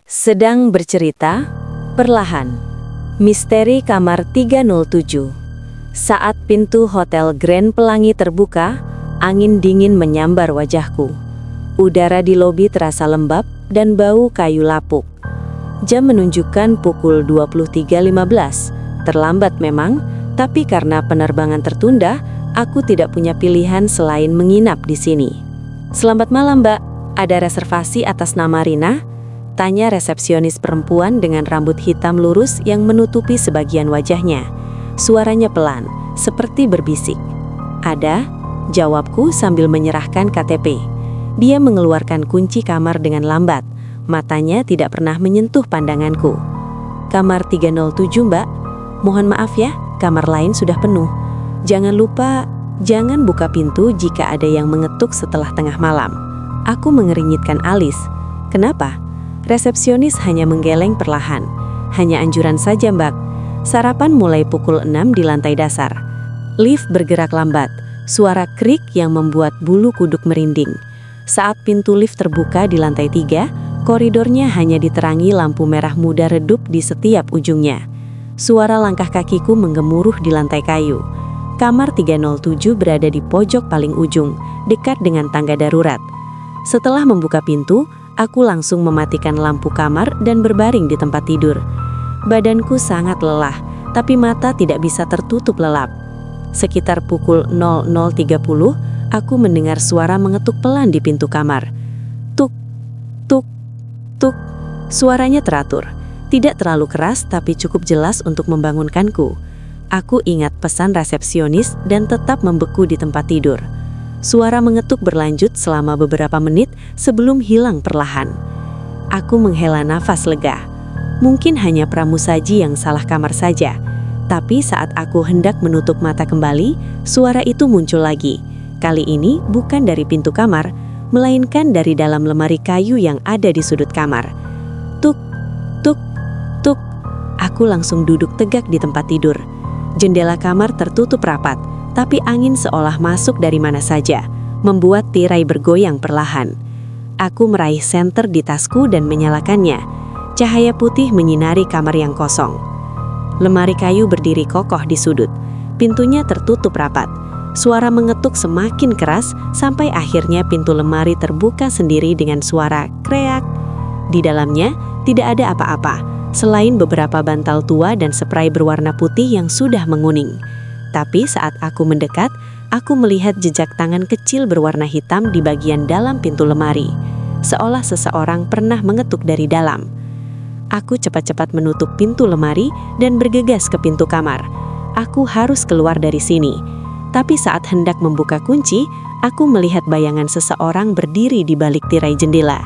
Sedang bercerita, perlahan. Misteri kamar 307. Saat pintu Hotel Grand Pelangi terbuka, angin dingin menyambar wajahku. Udara di lobi terasa lembab dan bau kayu lapuk. Jam menunjukkan pukul 23.15. Terlambat memang, tapi karena penerbangan tertunda, aku tidak punya pilihan selain menginap di sini. "Selamat malam, Mbak. Ada reservasi atas nama Rina?" Tanya resepsionis perempuan dengan rambut hitam lurus yang menutupi sebagian wajahnya. Suaranya pelan, seperti berbisik. "Ada," jawabku sambil menyerahkan KTP. Dia mengeluarkan kunci kamar dengan lambat. Matanya tidak pernah menyentuh pandanganku. "Kamar 307, Mbak. Mohon maaf ya, kamar lain sudah penuh. Jangan lupa, jangan buka pintu jika ada yang mengetuk setelah tengah malam." Aku mengeringitkan alis. "Kenapa?" Resepsionis hanya menggeleng perlahan. "Hanya anjuran saja, Mbak. Sarapan mulai pukul 6 di lantai dasar." Lift bergerak lambat, suara krik yang membuat bulu kuduk merinding. Saat pintu lift terbuka di lantai 3, koridornya hanya diterangi lampu merah muda redup di setiap ujungnya. Suara langkah kakiku menggemuruh di lantai kayu. Kamar 307 berada di pojok paling ujung, dekat dengan tangga darurat. Setelah membuka pintu, aku langsung mematikan lampu kamar dan berbaring di tempat tidur. Badanku sangat lelah, tapi mata tidak bisa tertutup lelap. Sekitar pukul 00.30, aku mendengar suara mengetuk pelan di pintu kamar. Tuk, tuk, tuk. Suaranya teratur. Tidak terlalu keras, tapi cukup jelas untuk membangunkanku. Aku ingat pesan resepsionis dan tetap membeku di tempat tidur. Suara mengetuk berlanjut selama beberapa menit sebelum hilang perlahan. Aku menghela nafas lega. Mungkin hanya pramusaji yang salah kamar saja. Tapi saat aku hendak menutup mata kembali, suara itu muncul lagi. Kali ini bukan dari pintu kamar, melainkan dari dalam lemari kayu yang ada di sudut kamar. Tuk, tuk, tuk. Aku langsung duduk tegak di tempat tidur. Jendela kamar tertutup rapat, tapi angin seolah masuk dari mana saja, membuat tirai bergoyang perlahan. Aku meraih senter di tasku dan menyalakannya. Cahaya putih menyinari kamar yang kosong. Lemari kayu berdiri kokoh di sudut. Pintunya tertutup rapat. Suara mengetuk semakin keras sampai akhirnya pintu lemari terbuka sendiri dengan suara kreak. Di dalamnya tidak ada apa-apa, selain beberapa bantal tua dan spray berwarna putih yang sudah menguning. Tapi saat aku mendekat, aku melihat jejak tangan kecil berwarna hitam di bagian dalam pintu lemari. Seolah seseorang pernah mengetuk dari dalam. Aku cepat-cepat menutup pintu lemari dan bergegas ke pintu kamar. Aku harus keluar dari sini. Tapi saat hendak membuka kunci, aku melihat bayangan seseorang berdiri di balik tirai jendela.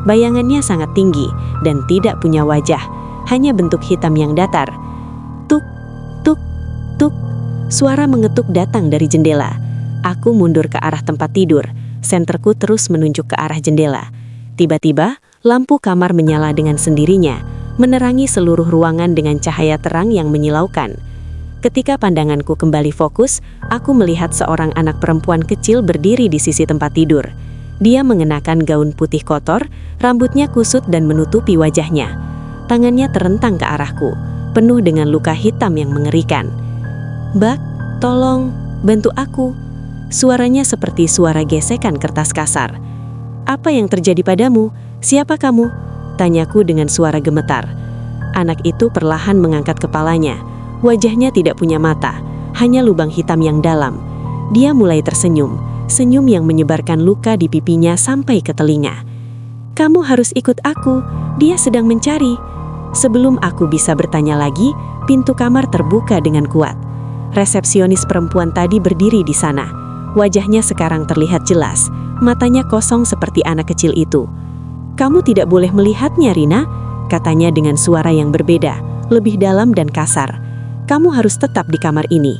Bayangannya sangat tinggi dan tidak punya wajah, hanya bentuk hitam yang datar. Tuk, tuk, tuk. Suara mengetuk datang dari jendela. Aku mundur ke arah tempat tidur. Senterku terus menunjuk ke arah jendela. Tiba-tiba, lampu kamar menyala dengan sendirinya, menerangi seluruh ruangan dengan cahaya terang yang menyilaukan. Ketika pandanganku kembali fokus, aku melihat seorang anak perempuan kecil berdiri di sisi tempat tidur. Dia mengenakan gaun putih kotor, rambutnya kusut dan menutupi wajahnya. Tangannya terentang ke arahku, penuh dengan luka hitam yang mengerikan. "Mbak, tolong, bantu aku." Suaranya seperti suara gesekan kertas kasar. "Apa yang terjadi padamu? Siapa kamu?" tanyaku dengan suara gemetar. Anak itu perlahan mengangkat kepalanya. Wajahnya tidak punya mata, hanya lubang hitam yang dalam. Dia mulai tersenyum, senyum yang menyebarkan luka di pipinya sampai ke telinga. "Kamu harus ikut aku, dia sedang mencari." Sebelum aku bisa bertanya lagi, pintu kamar terbuka dengan kuat. Resepsionis perempuan tadi berdiri di sana. Wajahnya sekarang terlihat jelas, matanya kosong seperti anak kecil itu. "Kamu tidak boleh melihatnya, Rina," katanya dengan suara yang berbeda, lebih dalam dan kasar. "Kamu harus tetap di kamar ini."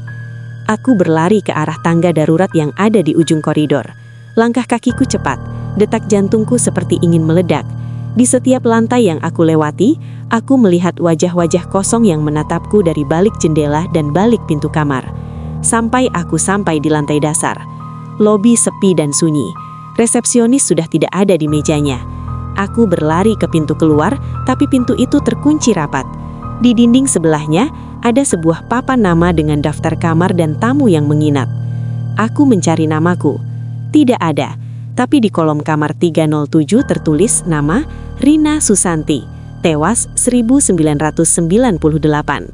Aku berlari ke arah tangga darurat yang ada di ujung koridor. Langkah kakiku cepat, detak jantungku seperti ingin meledak. Di setiap lantai yang aku lewati, aku melihat wajah-wajah kosong yang menatapku dari balik jendela dan balik pintu kamar. Sampai aku sampai di lantai dasar. Lobi sepi dan sunyi. Resepsionis sudah tidak ada di mejanya. Aku berlari ke pintu keluar, tapi pintu itu terkunci rapat. Di dinding sebelahnya, ada sebuah papan nama dengan daftar kamar dan tamu yang menginap. Aku mencari namaku. Tidak ada, tapi di kolom kamar 307 tertulis nama Rina Susanti, tewas 1998.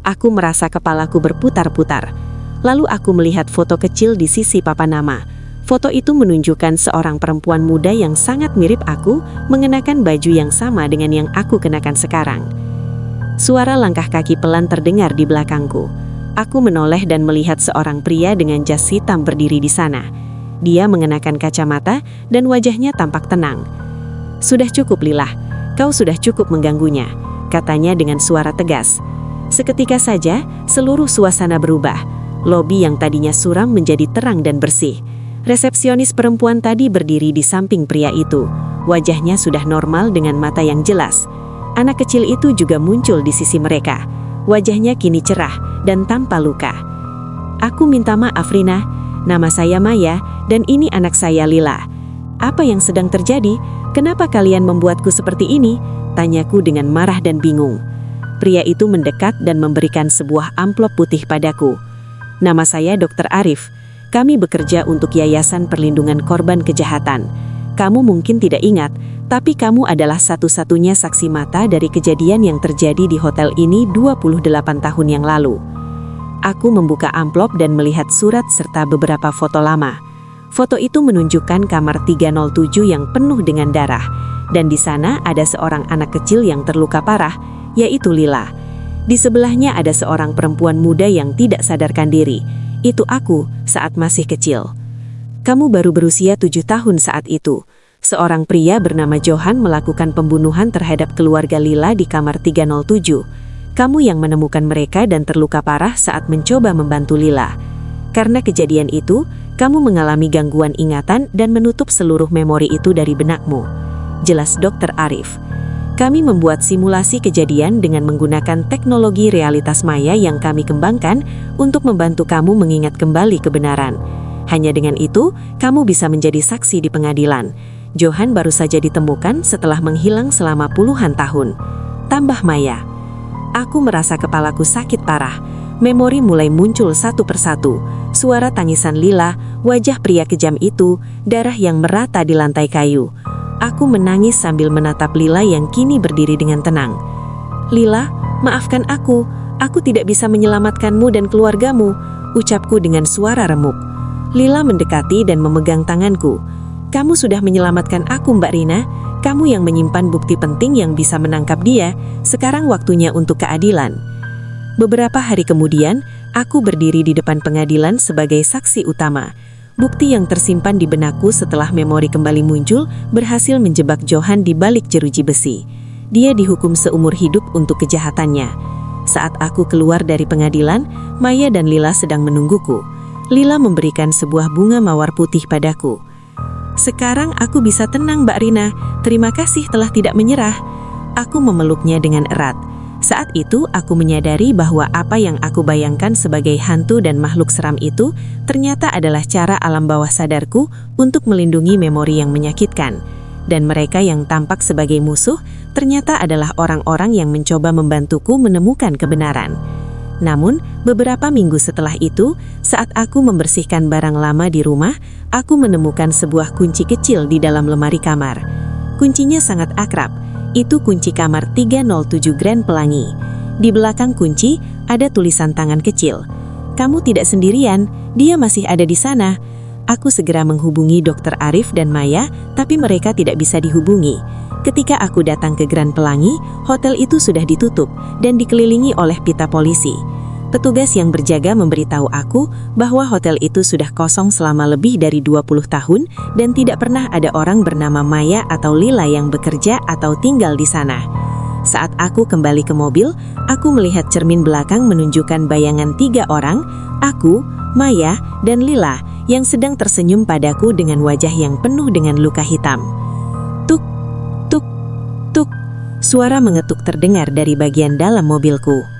Aku merasa kepalaku berputar-putar. Lalu aku melihat foto kecil di sisi papan nama. Foto itu menunjukkan seorang perempuan muda yang sangat mirip aku, mengenakan baju yang sama dengan yang aku kenakan sekarang. Suara langkah kaki pelan terdengar di belakangku. Aku menoleh dan melihat seorang pria dengan jas hitam berdiri di sana. Dia mengenakan kacamata dan wajahnya tampak tenang. "Sudah cukup, Lila. Kau sudah cukup mengganggunya," katanya dengan suara tegas. Seketika saja, seluruh suasana berubah. Lobi yang tadinya suram menjadi terang dan bersih. Resepsionis perempuan tadi berdiri di samping pria itu. Wajahnya sudah normal dengan mata yang jelas. Anak kecil itu juga muncul di sisi mereka. Wajahnya kini cerah dan tanpa luka. "Aku minta maaf, Rina. Nama saya Maya dan ini anak saya Lila. Apa yang sedang terjadi? Kenapa kalian membuatku seperti ini?" tanyaku dengan marah dan bingung. Pria itu mendekat dan memberikan sebuah amplop putih padaku. "Nama saya Dr. Arif. Kami bekerja untuk Yayasan Perlindungan Korban Kejahatan. Kamu mungkin tidak ingat, tapi kamu adalah satu-satunya saksi mata dari kejadian yang terjadi di hotel ini 28 tahun yang lalu." Aku membuka amplop dan melihat surat serta beberapa foto lama. Foto itu menunjukkan kamar 307 yang penuh dengan darah, dan di sana ada seorang anak kecil yang terluka parah, yaitu Lila. Di sebelahnya ada seorang perempuan muda yang tidak sadarkan diri. Itu aku saat masih kecil. "Kamu baru berusia 7 tahun saat itu." Seorang pria bernama Johan melakukan pembunuhan terhadap keluarga Lila di kamar 307. "Kamu yang menemukan mereka dan terluka parah saat mencoba membantu Lila. Karena kejadian itu, kamu mengalami gangguan ingatan dan menutup seluruh memori itu dari benakmu," jelas Dr. Arif. "Kami membuat simulasi kejadian dengan menggunakan teknologi realitas maya yang kami kembangkan untuk membantu kamu mengingat kembali kebenaran. Hanya dengan itu, kamu bisa menjadi saksi di pengadilan. Johan baru saja ditemukan setelah menghilang selama puluhan tahun," tambah Maya. Aku merasa kepalaku sakit parah. Memori mulai muncul satu persatu. Suara tangisan Lila, wajah pria kejam itu, darah yang merata di lantai kayu. Aku menangis sambil menatap Lila yang kini berdiri dengan tenang. "Lila, maafkan aku. Aku tidak bisa menyelamatkanmu dan keluargamu," ucapku dengan suara remuk. Lila mendekati dan memegang tanganku. "Kamu sudah menyelamatkan aku, Mbak Rina. Kamu yang menyimpan bukti penting yang bisa menangkap dia. Sekarang waktunya untuk keadilan." Beberapa hari kemudian, aku berdiri di depan pengadilan sebagai saksi utama. Bukti yang tersimpan di benakku setelah memori kembali muncul berhasil menjebak Johan di balik jeruji besi. Dia dihukum seumur hidup untuk kejahatannya. Saat aku keluar dari pengadilan, Maya dan Lila sedang menungguku. Lila memberikan sebuah bunga mawar putih padaku. "Sekarang aku bisa tenang, Mbak Rina. Terima kasih telah tidak menyerah." Aku memeluknya dengan erat. Saat itu aku menyadari bahwa apa yang aku bayangkan sebagai hantu dan makhluk seram itu ternyata adalah cara alam bawah sadarku untuk melindungi memori yang menyakitkan. Dan mereka yang tampak sebagai musuh ternyata adalah orang-orang yang mencoba membantuku menemukan kebenaran. Namun, beberapa minggu setelah itu, saat aku membersihkan barang lama di rumah, aku menemukan sebuah kunci kecil di dalam lemari kamar. Kuncinya sangat akrab. Itu kunci kamar 307 Grand Pelangi. Di belakang kunci ada tulisan tangan kecil. "Kamu tidak sendirian, dia masih ada di sana." Aku segera menghubungi Dr. Arif dan Maya, tapi mereka tidak bisa dihubungi. Ketika aku datang ke Grand Pelangi, hotel itu sudah ditutup dan dikelilingi oleh pita polisi. Petugas yang berjaga memberitahu aku bahwa hotel itu sudah kosong selama lebih dari 20 tahun dan tidak pernah ada orang bernama Maya atau Lila yang bekerja atau tinggal di sana. Saat aku kembali ke mobil, aku melihat cermin belakang menunjukkan bayangan 3 orang, aku, Maya, dan Lila, yang sedang tersenyum padaku dengan wajah yang penuh dengan luka hitam. Tuk, tuk, tuk, suara mengetuk terdengar dari bagian dalam mobilku.